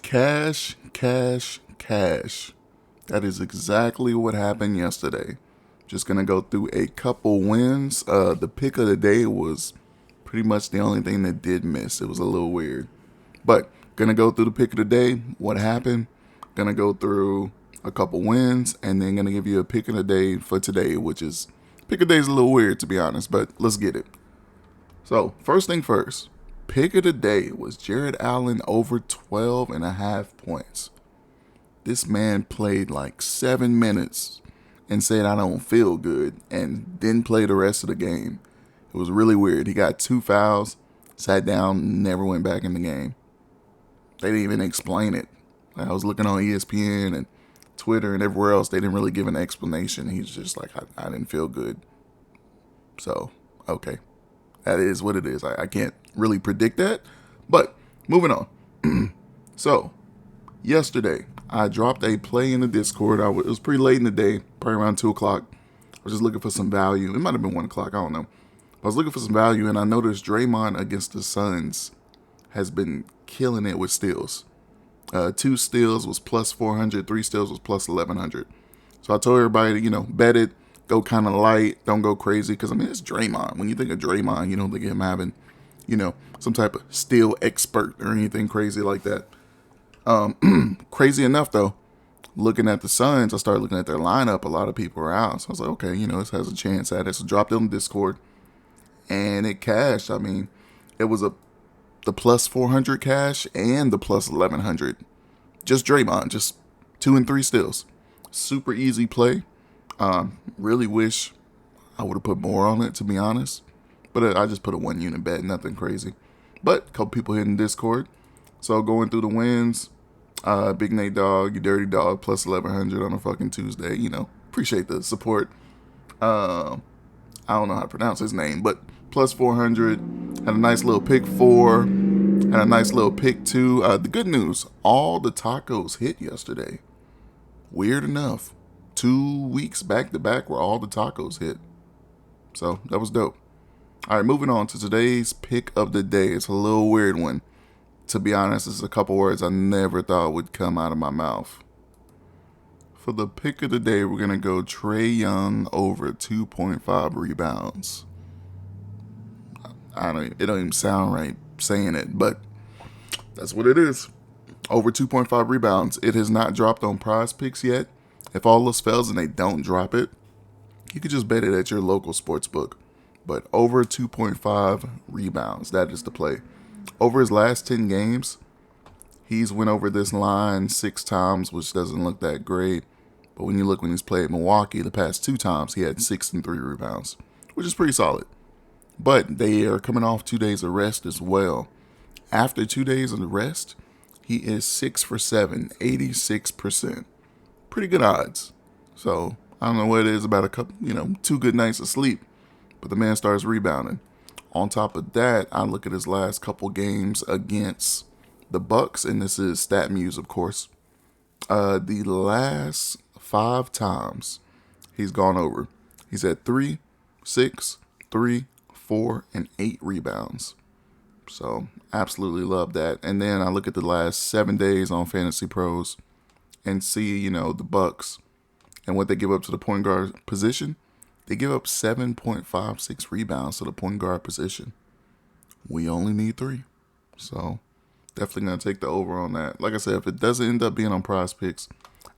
Cash, cash, cash. That is exactly what happened yesterday. Just gonna go through a couple wins. The pick of the day was pretty much the only thing that did miss. It was a little weird. But gonna go through the pick of the day, what happened. Gonna go through a couple wins, and then gonna give you a pick of the day for today, which is pick of the day is a little weird to be honest, but let's get it. So first thing first, pick of the day was Jared Allen over 12 and a half points. This man played like 7 minutes and said, I don't feel good, and didn't play the rest of the game. It was really weird. He got 2 fouls, sat down, never went back in the game. They didn't even explain it. I was looking on ESPN and Twitter and everywhere else. They didn't really give an explanation. He's just like, I didn't feel good. So, okay. That is what it is. I can't really predict that. But, moving on. So, yesterday, I dropped a play in the Discord. It was pretty late in the day, probably around 2 o'clock. I was just looking for some value. It might have been 1 o'clock, I don't know. I was looking for some value, and I noticed Draymond against the Suns has been killing it with steals. 2 steals was plus 400, 3 steals was plus 1100. So I told everybody to, bet it, go kind of light, don't go crazy, because, it's Draymond. When you think of Draymond, you don't think of him having, some type of steal expert or anything crazy like that. Crazy enough, though, looking at the Suns, I started looking at their lineup. A lot of people are out. So I was like, okay, this has a chance at it. So dropped it on Discord, and it cashed. It was the plus 400 cash and the plus 1100. Just Draymond, just 2 and 3 steals. Super easy play. Really wish I would have put more on it, to be honest. But I just put a 1 unit bet, nothing crazy. But a couple people hitting Discord. So going through the wins, Big Nate Dog, you dirty dog, plus 1100 on a fucking Tuesday. Appreciate the support. I don't know how to pronounce his name, but plus 400. Had a nice little pick 4. Had a nice little pick 2. The good news, all the tacos hit yesterday. Weird enough. 2 weeks back to back where all the tacos hit. So that was dope. All right, moving on to today's pick of the day. It's a little weird one. To be honest, it's a couple words I never thought would come out of my mouth. For the pick of the day, we're going to go Trae Young over 2.5 rebounds. It don't even sound right saying it, but that's what it is. Over 2.5 rebounds. It has not dropped on Prizepicks yet. If all else fails and they don't drop it, you could just bet it at your local sports book. But over 2.5 rebounds, that is the play. Over his last 10 games, he's went over this line 6 times, which doesn't look that great. But when he's played Milwaukee, the past 2 times, he had 6 and 3 rebounds, which is pretty solid. But they are coming off 2 days of rest as well. After 2 days of rest, he is 6 for 7, 86%. Pretty good odds. So I don't know what it is about a couple, 2 good nights of sleep, but the man starts rebounding. On top of that, I look at his last couple games against the Bucks, and this is StatMuse, of course. The last 5 times he's gone over, he's at 3, 6, 3, 4, and 8 rebounds. So absolutely love that. And then I look at the last 7 days on Fantasy Pros and see, the Bucks and what they give up to the point guard position. They give up 7.56 rebounds to the point guard position. We only need 3. So definitely going to take the over on that. Like I said, if it doesn't end up being on Prizepicks,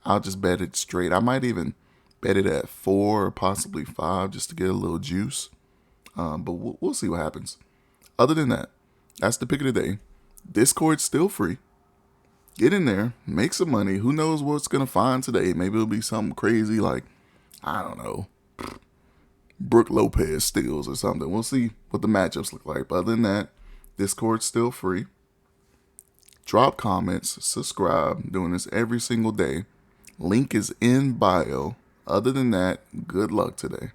I'll just bet it straight. I might even bet it at 4 or possibly 5 just to get a little juice. But we'll see what happens. Other than that, that's the pick of the day. Discord's still free. Get in there, make some money. Who knows what's going to find today? Maybe it'll be something crazy like, I don't know, Brooke Lopez steals or something. We'll see what the matchups look like. But other than that, Discord's still free. Drop comments, subscribe. Doing this every single day. Link is in bio. Other than that, good luck today.